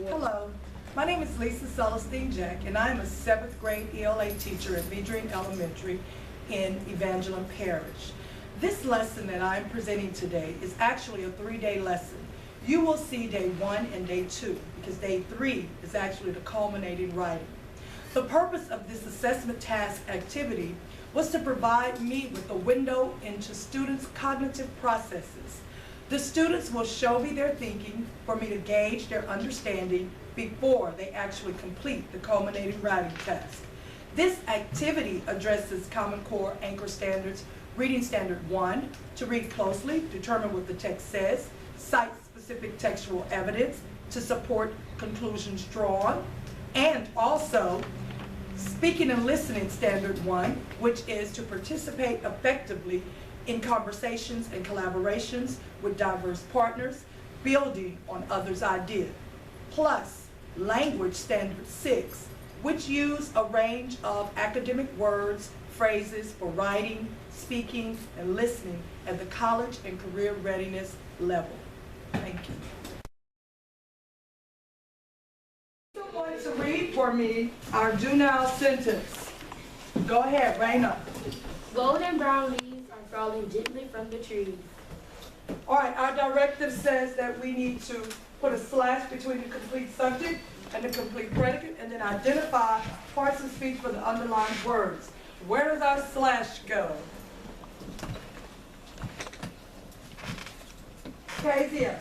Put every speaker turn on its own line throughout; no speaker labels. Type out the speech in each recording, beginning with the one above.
Hello, my name is Lisa Celestine-Jack, and I am a 7th grade ELA teacher at Vedrine Elementary in Evangeline Parish. This lesson that I'm presenting today is actually a 3-day lesson. You will see day 1 and day 2, because day 3 is actually the culminating writing. The purpose of this assessment task activity was to provide me with a window into students' cognitive processes. The students will show me their thinking for me to gauge their understanding before they actually complete the culminating writing task. This activity addresses Common Core Anchor Standards, Reading Standard 1, to read closely, determine what the text says, cite specific textual evidence to support conclusions drawn, and also Speaking and Listening Standard 1, which is to participate effectively in conversations and collaborations with diverse partners, building on others' ideas. Plus, Language Standard 6, which use a range of academic words, phrases for writing, speaking, and listening at the college and career readiness level. Thank you. Someone to read for me our do now sentence. Go ahead, Raina.
Golden brown leaves are falling gently from the tree.
All right, our directive says that we need to put a slash between the complete subject and the complete predicate, and then identify parts of speech for the underlined words. Where does our slash go? Kezia.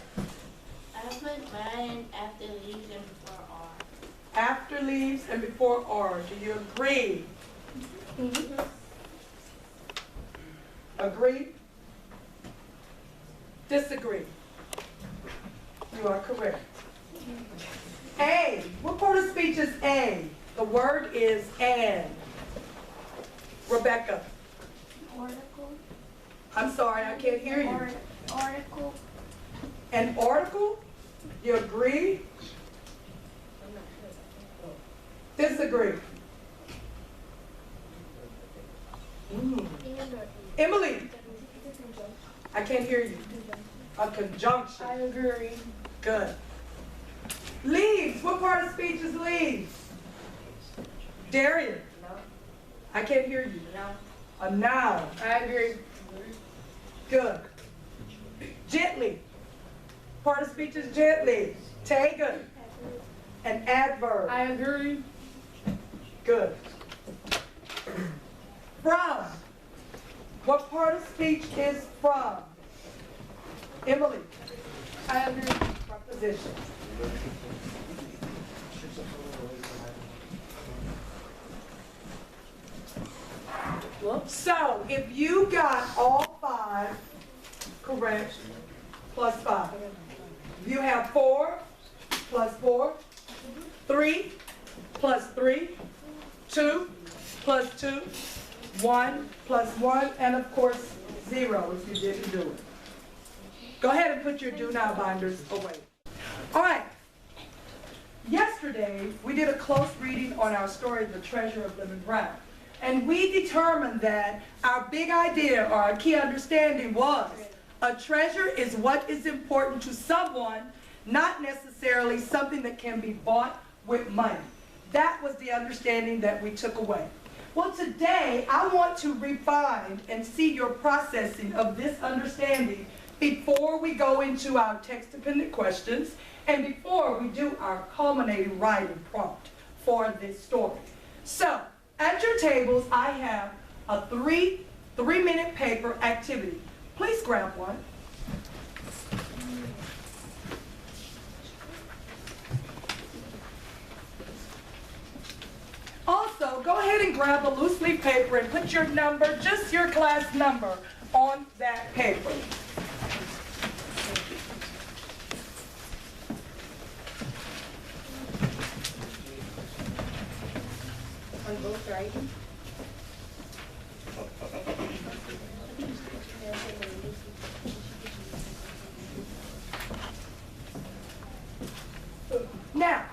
I put mine after leaves and before R.
After leaves and before R. Do you agree?
Mm-hmm.
Agree? Disagree? You are correct. A. What part of speech is A? The word is and. Rebecca.
Article.
I'm sorry, I can't hear you.
Article.
An article? You agree? Disagree? Emily. I can't hear you. A conjunction.
I agree.
Good. Leaves. What part of speech is leaves? Darian.
No.
I can't hear you.
No.
A noun.
I agree.
Good. Gently. Part of speech is gently. Taken. An adverb.
I agree.
Good. From. What part of speech is from? Emily.
I agree.
Preposition. So, if you got all 5 correct, plus 5. You have 4 plus 4, 3 plus 3, 2 plus 2, 1 plus 1, and of course 0 if you didn't do it. Go ahead and put your do now binders away. All right. Yesterday, we did a close reading on our story, The Treasure of Living Brown. And we determined that our big idea or our key understanding was a treasure is what is important to someone, not necessarily something that can be bought with money. That was the understanding that we took away. Well, today, I want to refine and see your processing of this understanding before we go into our text-dependent questions and before we do our culminating writing prompt for this story. So, at your tables, I have a three-minute paper activity. Please grab one. Also, go ahead and grab a loose leaf paper and put your number, just your class number, on that paper.
On both, right?
Now,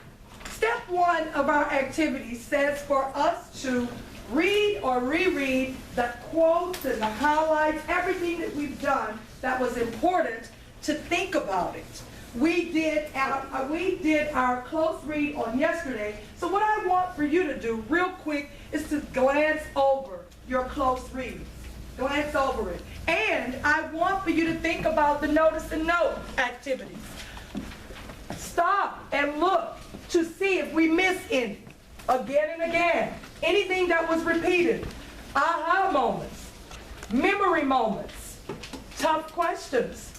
step 1 of our activity says for us to read or reread the quotes and the highlights, everything that we've done that was important, to think about it. we did our close read on yesterday. So what I want for you to do real quick is to glance over your close read. Glance over it. And I want for you to think about the notice and note activities. Stop and look to see if we miss any. Again and again. Anything that was repeated. Aha moments. Memory moments. Tough questions.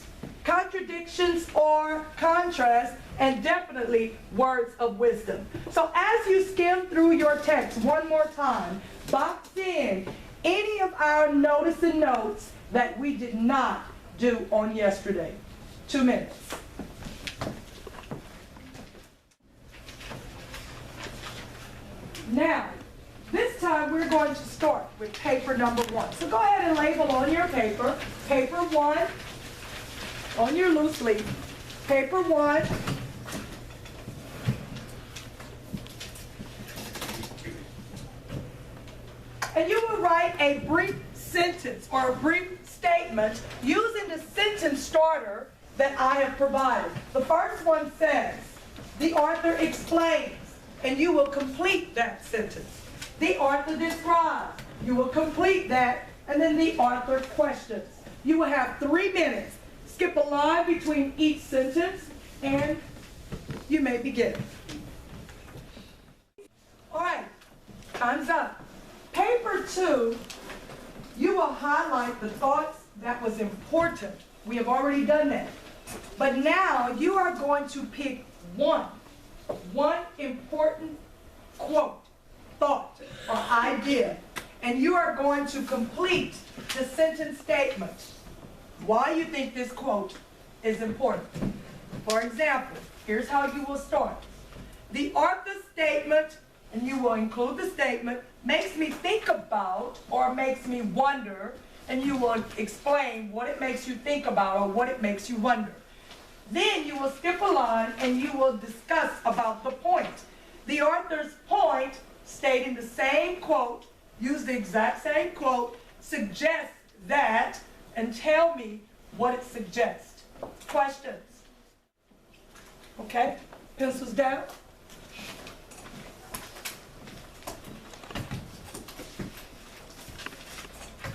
Contradictions or contrasts, and definitely words of wisdom. So as you skim through your text one more time, box in any of our notice and notes that we did not do on yesterday. 2 minutes. Now, this time we're going to start with paper number 1. So go ahead and label on your paper, paper 1, on your loose leaf, paper 1. And you will write a brief sentence or a brief statement using the sentence starter that I have provided. The first one says, the author explains, and you will complete that sentence. The author describes, you will complete that, and then the author questions. You will have 3 minutes. Skip a line between each sentence, and you may begin. All right, time's up. Paper 2, you will highlight the thoughts that was important. We have already done that. But now you are going to pick one important quote, thought, or idea, and you are going to complete the sentence statement. Why you think this quote is important. For example, here's how you will start. The author's statement, and you will include the statement, makes me think about or makes me wonder, and you will explain what it makes you think about or what it makes you wonder. Then you will skip a line and you will discuss about the point. The author's point, stating the same quote, use the exact same quote, suggests that, and tell me what it suggests. Questions? Okay, pencils down.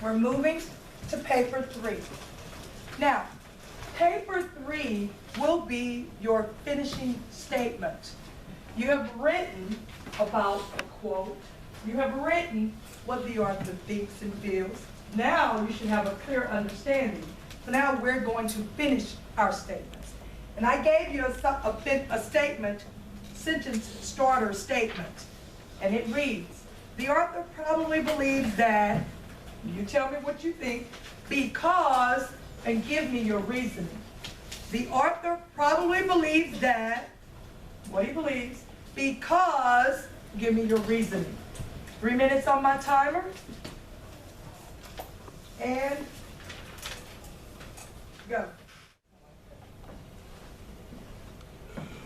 We're moving to paper 3. Now, paper 3 will be your finishing statement. You have written about a quote. You have written what the author thinks and feels. Now you should have a clear understanding. So now we're going to finish our statements. And I gave you a statement, sentence starter statement. And it reads, the author probably believes that, you tell me what you think, because, and give me your reasoning. The author probably believes that, what he believes, because, give me your reasoning. 3 minutes on my timer. And go.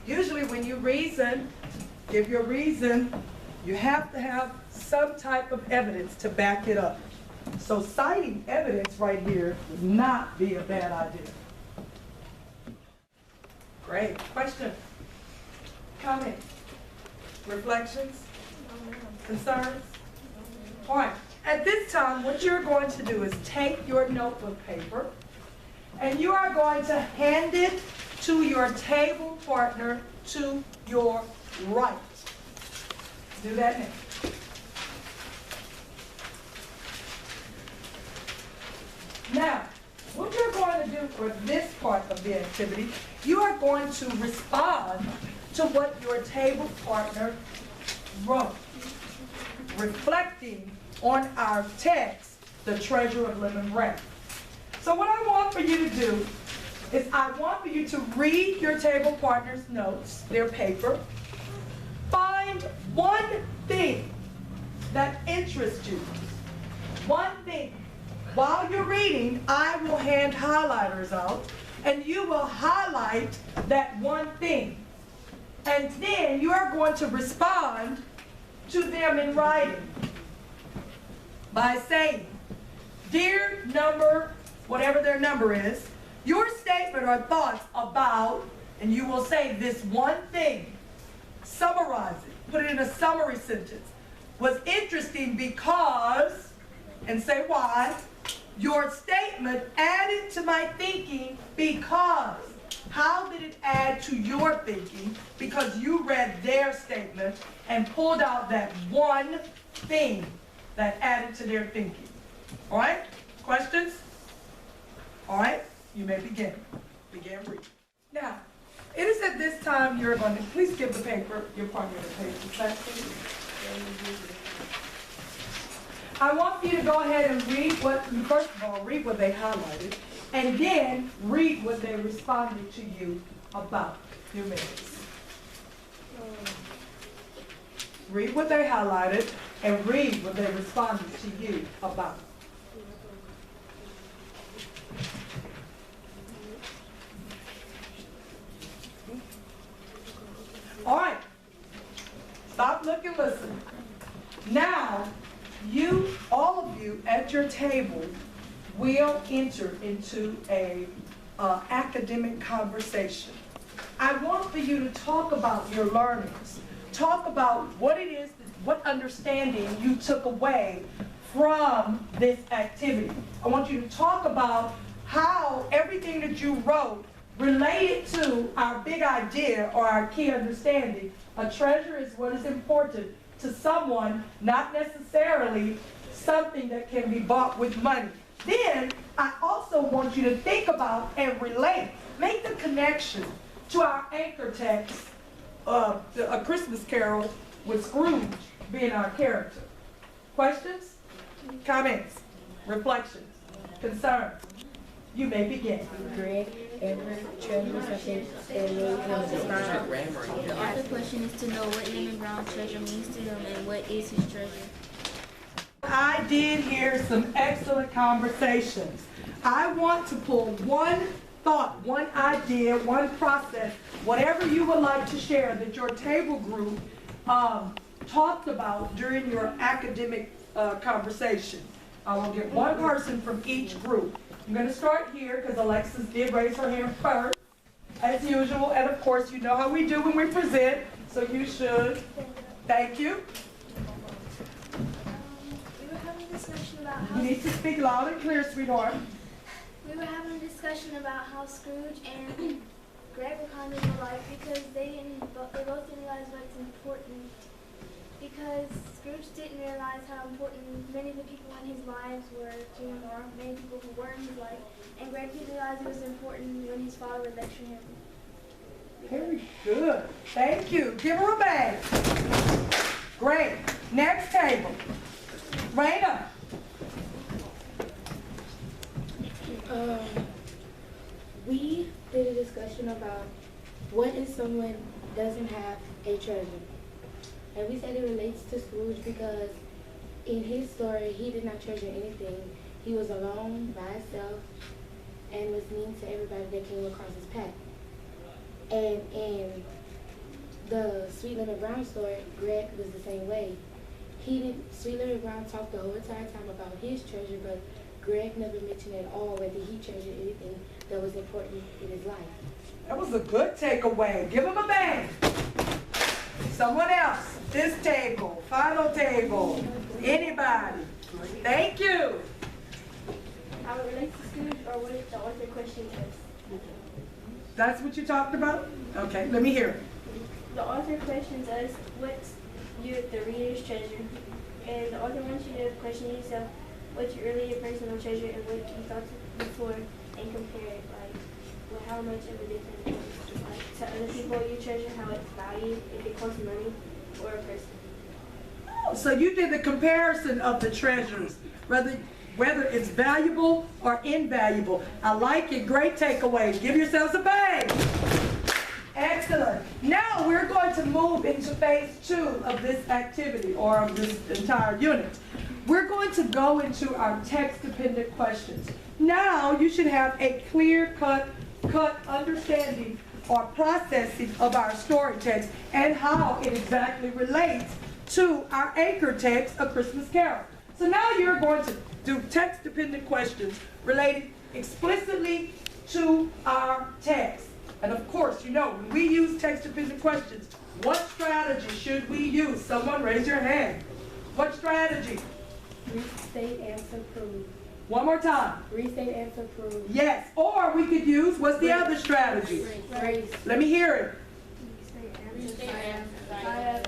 Usually when you reason, give your reason, you have to have some type of evidence to back it up. So citing evidence right here would not be a bad idea. Great. Question? Comment? Reflections? Concerns? All right. At this time, what you're going to do is take your notebook paper and you are going to hand it to your table partner to your right. Do that now. Now, what you're going to do for this part of the activity, you are going to respond to what your table partner wrote, reflecting on our text, the treasure of living bread. So what I want for you to do is I want for you to read your table partner's notes, their paper, find one thing that interests you, one thing. While you're reading, I will hand highlighters out, and you will highlight that one thing. And then you are going to respond to them in writing by saying, dear number, whatever their number is, your statement or thoughts about And you will say this one thing, summarize it, put it in a summary sentence. Was interesting because, and say why. Your statement added to my thinking because. How did it add to your thinking? Because you read their statement and pulled out that one thing that added to their thinking. All right? Questions? All right? You may begin. Begin reading. Now, it is at this time you're going to, please give the paper, your partner the paper section. I want you to go ahead and read what, first of all, read what they highlighted, and then read what they responded to you about. Few minutes. Read what they highlighted, and read what they responded to you about. All right. Stop, look, and listen. Now, you, all of you at your table, will enter into a academic conversation. I want for you to talk about your learnings. Talk about what it is, what understanding you took away from this activity. I want you to talk about how everything that you wrote related to our big idea or our key understanding. A treasure is what is important to someone, not necessarily something that can be bought with money. Then, I also want you to think about and relate, make the connection to our anchor text of A Christmas Carol with Scrooge being our character. Questions? Comments? Reflections? Concerns? You may begin.
Greg ever treasure something that made him smile?
The author question is to know what Lemon Brown treasure means to him and what is his treasure.
I did hear some excellent conversations. I want to pull one thought, one idea, one process, whatever you would like to share that your table group talked about during your academic conversation. I will get one person from each group. I'm going to start here because Alexis did raise her hand first, as usual. And of course, you know how we do when we present, so you should. Thank you.
We were having a discussion about how
You need to speak loud and clear, sweetheart.
we were having a discussion about how Scrooge and Greg were kind of alike because they both didn't realize what's important. Because Scrooge didn't realize how important many of the people in his lives were to him, or many people who were in his life. And Greg didn't realize it was important when his father would lecture him.
Very good. Thank you. Give her a bag. Great. Next table. Raina.
We did a discussion about what if someone doesn't have a treasure. And we said it relates to Scrooge because in his story, he did not treasure anything. He was alone by himself and was mean to everybody that came across his path. And in the Sweet Lemon Brown story, Greg was the same way. Sweet Lemon Brown talked the whole entire time about his treasure, but Greg never mentioned at all whether he treasured anything that was important in his life.
That was a good takeaway. Give him a bang. Someone else. This table. Final table. Anybody. Thank you.
How it relates to Scrooge or what is the author question is?
That's what you talked about? Okay, let me hear it.
The author questions us what's the reader's treasure, and the author wants you to question yourself what's your earlier personal treasure and what you thought before, and compare it, like how much of a difference it is. Like to other people you treasure, how it's valued, if it costs money, or a person.
Oh, so you did the comparison of the treasures, whether it's valuable or invaluable. I like it. Great takeaway. Give yourselves a bang. Excellent. Now we're going to move into phase 2 of this activity, or of this entire unit. We're going to go into our text-dependent questions. Now you should have a clear-cut understanding or processing of our story text and how it exactly relates to our anchor text, A Christmas Carol. So now you're going to do text-dependent questions related explicitly to our text. And of course, you know, when we use text-dependent questions, what strategy should we use? Someone raise your hand. What strategy?
Restate, answer, prove.
One more time.
Restate, answer, prove.
Yes, or we could use, what's the other strategy?
Race.
Let me hear it.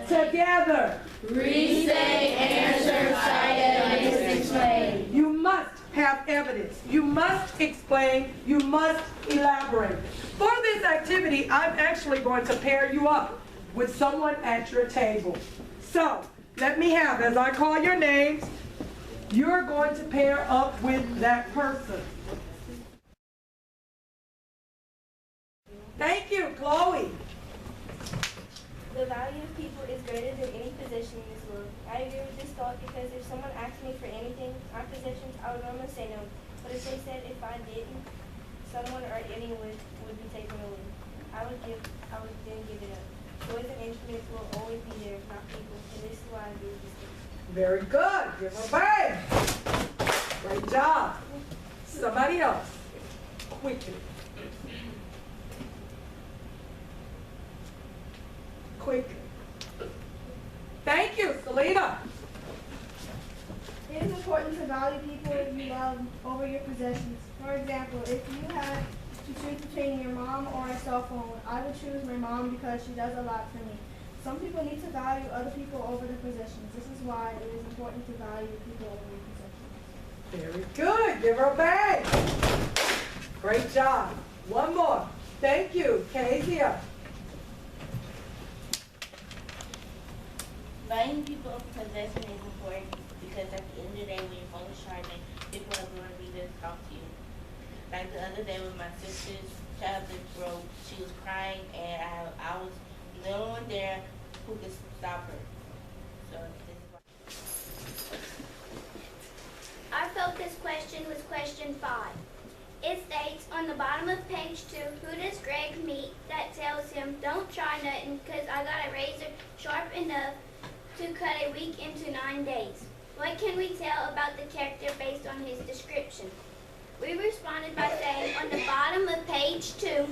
Together.
Restate, answer, cite evidence, explain.
You must have evidence. You must explain. You must elaborate. For this activity, I'm actually going to pair you up with someone at your table. So, let me have, as I call your names, you're going to pair up with that person. Thank you, Chloe.
The value of people is greater than any possession in this world. I agree with this thought because if someone asked me for anything, my possessions, I would normally say no. But if they said if I didn't, someone or anyone would be taken away. I would then give it up. Toys and instruments will always be there, not people. And this is why I agree with this thought.
Very good. Give her a bang. Great job. Somebody else. Quickly. Quickly. Thank you, Selena.
It is important to value people you love over your possessions. For example, if you had to choose between your mom or a cell phone, I would choose my mom because she does a lot for me. Some people need to value other people over their possessions. This is why it is important to value people over your possessions.
Very good. Give her a bang. Great job. One more. Thank you, Kezia.
Valuing people of possession is important because at the end of the day, when your phone is charging, people are going to be there to talk to you. Like the other day when my sister's tablet broke, she was crying, and I was the only one there who could stop her. So this is why.
Our focus question was question 5. It states on the bottom of page 2, who does Greg meet that tells him, don't try nothing because I got a razor sharp enough to cut a week into 9 days. What can we tell about the character based on his description? We responded by saying on the bottom of page 2,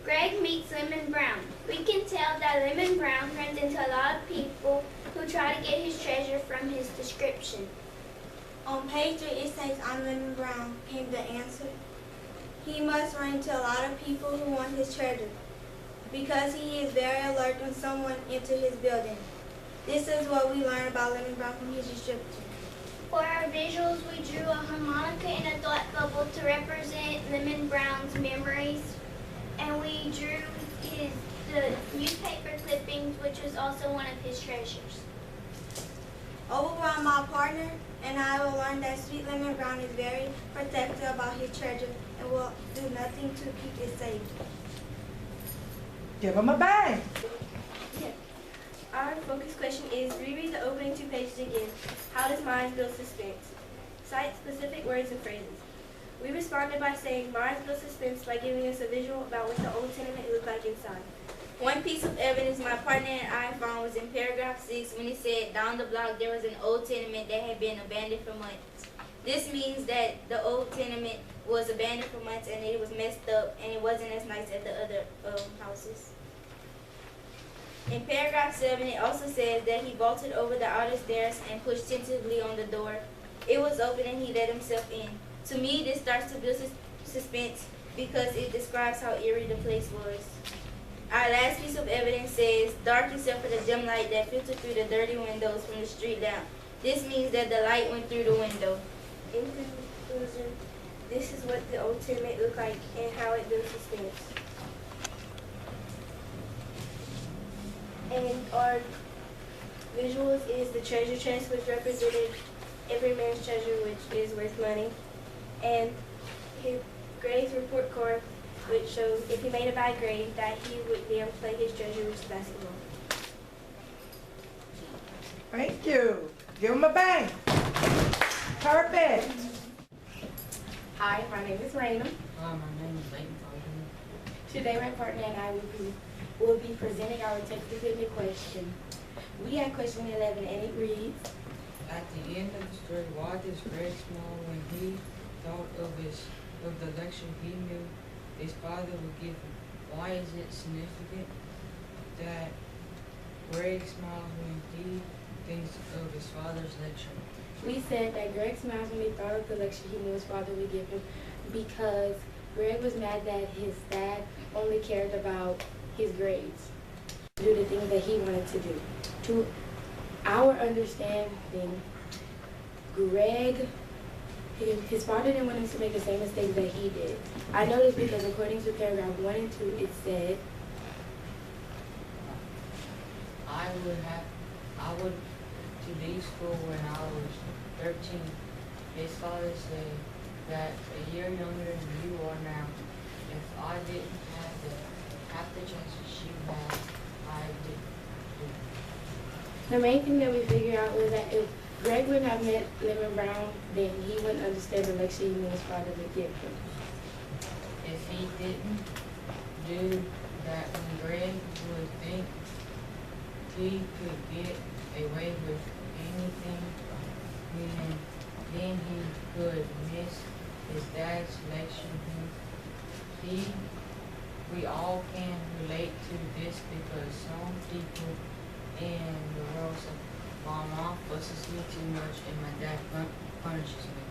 Greg meets Lemon Brown. We can tell that Lemon Brown runs into a lot of people who try to get his treasure from his description.
On page 3, it says, on Lemon Brown came the answer. He must run into a lot of people who want his treasure because he is very alert when someone enters his building. This is what we learn about Lemon Brown from his description.
For our visuals, we drew a harmonica and a thought bubble to represent Lemon Brown's memories. And we drew the newspaper clippings, which was also one of his treasures.
Overall, my partner and I will learn that Sweet Lemon Brown is very protective about his treasure and will do nothing to keep it safe.
Give him a bang.
Our focus question is reread the opening 2 pages again. How does Myers build suspense? Cite specific words and phrases. We responded by saying Myers built suspense by giving us a visual about what the old tenement looked like inside.
One piece of evidence my partner and I found was in paragraph 6 when it said down the block there was an old tenement that had been abandoned for months. This means that the old tenement was abandoned for months and it was messed up and it wasn't as nice as the other houses. In paragraph 7, it also says that he vaulted over the outer stairs and pushed tentatively on the door. It was open and he let himself in. To me, this starts to build suspense because it describes how eerie the place was. Our last piece of evidence says, dark except for the dim light that filtered through the dirty windows from the street lamp. This means that the light went through the window.
In conclusion, this is what the old tenement looked like and how it builds suspense. And our visuals is the treasure chest, which represented every man's treasure, which is worth money. And Greg's report card, which shows if he made a bad grade, that he would be able to play his treasure, which is basketball.
Thank you. Give him a bang. Perfect.
Hi, my name is Raina.
Hi, my name is Leighton.
Today, my partner and I will be presenting our text-dependent question. We have question 11, and it reads,
At the end of the story, why does Greg smile when he thought of the lecture he knew his father would give him? why is it significant that Greg smiles when he thinks of his father's lecture?
We said that Greg smiles when he thought of the lecture he knew his father would give him because Greg was mad that his dad only cared about his grades, do the things that he wanted to do. To our understanding, Greg, his father didn't want him to make the same mistakes that he did. I know this because according to paragraph 1 and 2, it said,
I would to leave school when I was 13. His father said that a year younger than you are now. If I didn't have half the chances you had, I didn't.
the main thing that we figured out was that if Greg wouldn't have met Lemon Brown, then he wouldn't understand the lecture he knew his father would give him.
If he didn't do that, when Greg would think he could get away with anything, then he could miss his dad's lecture. We all can relate to this because some people in the world say, my mom fusses me too much and my dad punishes me.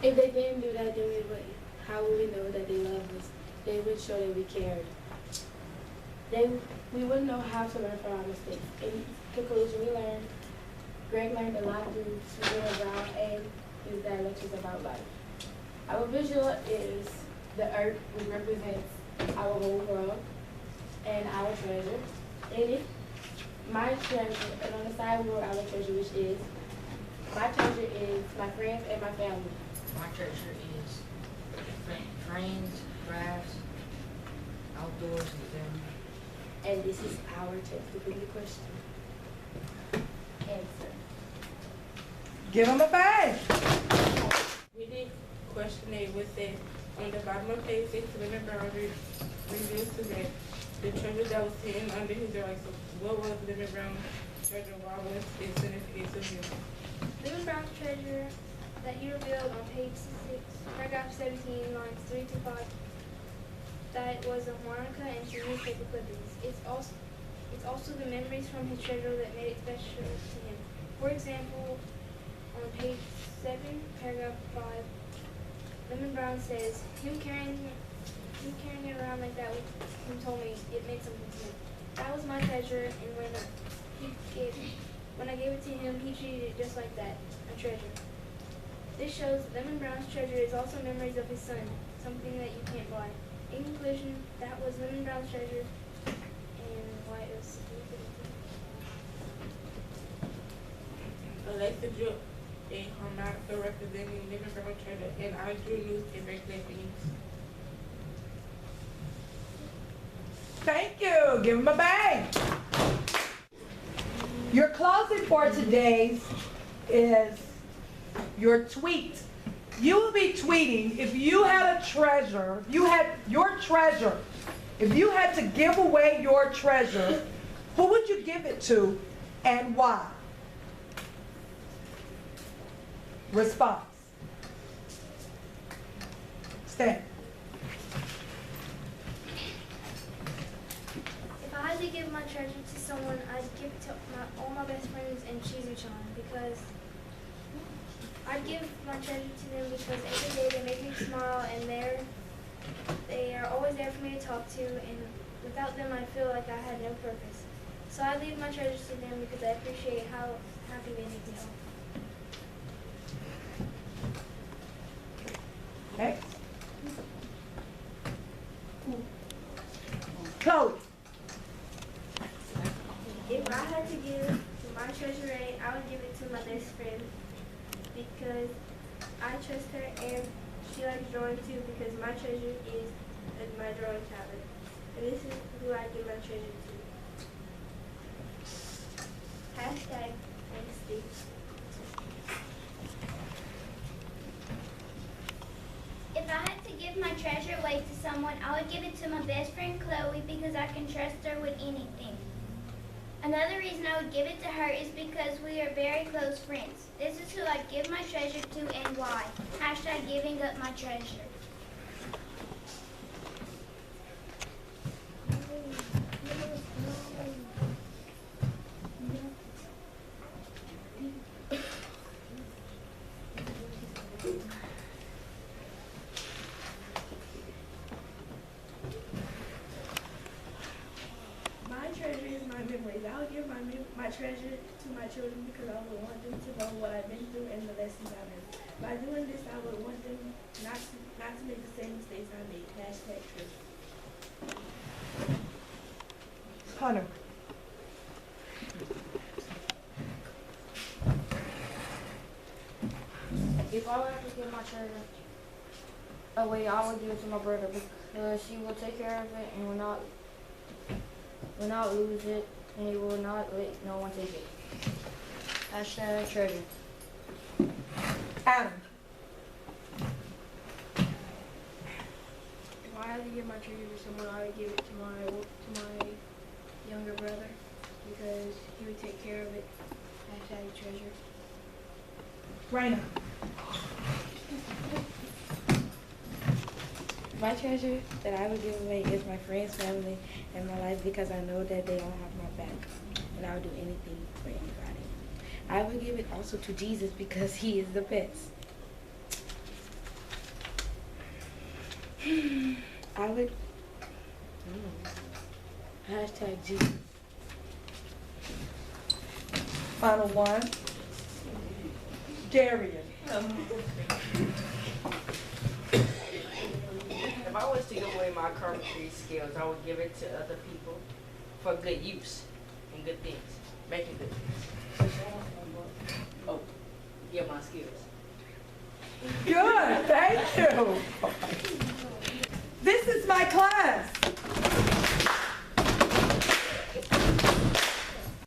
If they didn't do that, then how would we know that they loved us? They would show that we cared. We wouldn't know how to learn from our mistakes. In conclusion, Greg learned a lot through Lemon Brown and his dad lectures about life. Our visual is the earth, which represents our whole world, and our treasure. In it, my treasure, and on the side we wrote our treasure, which is, my treasure is my friends and my family.
My treasure is friends, crafts, outdoors, and family.
And this is our test to complete the question. Answer.
Give them a bang.
We did question A with it. On the bottom of page 6, Lemon Brown reveals to that the treasure that was hidden under his right. So what was Lemon Brown's treasure? Why was it significant to him?
Lemon Brown's treasure that he revealed on page 6, paragraph 17, lines 3 to 5, that was a harmonica and some newspaper clippings. It's also the memories from his treasure that made it special to him. For example, on page 7, paragraph 5, Lemon Brown says, him carrying it around like that with him told me it meant something to him. That was my treasure, and when I gave it to him, he treated it just like that, a treasure. This shows Lemon Brown's treasure is also memories of his son, something that you can't buy. In conclusion, that was Lemon Brown's treasure and why it was significant to him.
Alexa drew a harmonica representing Lemon Brown's treasure, and I drew newspaper clippings.
Thank you. Give them a bang. Your closing for today is your tweet. You will be tweeting if you had a treasure, if you had to give away your treasure, who would you give it to and why? Response. Stand.
If I had to give my treasure to someone, I'd give it to all my best friends and Shizu-chan because I'd give my treasure to them because every day they make me smile and they are always there for me to talk to, and without them I feel like I had no purpose. So I leave my treasures to them because I appreciate how happy they make me feel.
Okay. Chloe.
If I had to give my treasure A, I would give it to my best friend because I trust her and she likes drawing too because my treasure is my drawing talent. And this is who I give my treasure to. Hashtag honesty.
If I had to give my treasure away to someone, I would give it to my best friend Chloe because I can trust her with anything. Another reason I would give it to her is because we are very close friends. This is who I give my treasure to and why. Hashtag giving up my treasure.
my treasure to my children because I would want them to know what I've been through and the lessons I learned. By doing this, I would want them not to make the same mistakes I made. Hashtag treasure.
Hunter.
If I were to give my treasure away, I would give it to my brother because he will take care of it and will not lose it, and he will not let no one take it. Hashtag treasure.
Adam.
If I had to give my treasure to someone, I would give it to my younger brother because he would take care of it. Hashtag treasure.
Raina.
My treasure that I would give away is my friends, family, and my life because I know that they don't have my back, and I would do anything for anybody. I would give it also to Jesus because he is the best. I would, hashtag Jesus.
Final one. Darian.
If I was to give away my carpentry skills, I would give it to other people for good use and good things, making good things. Oh, yeah, my skills.
Good, thank you. This is my class.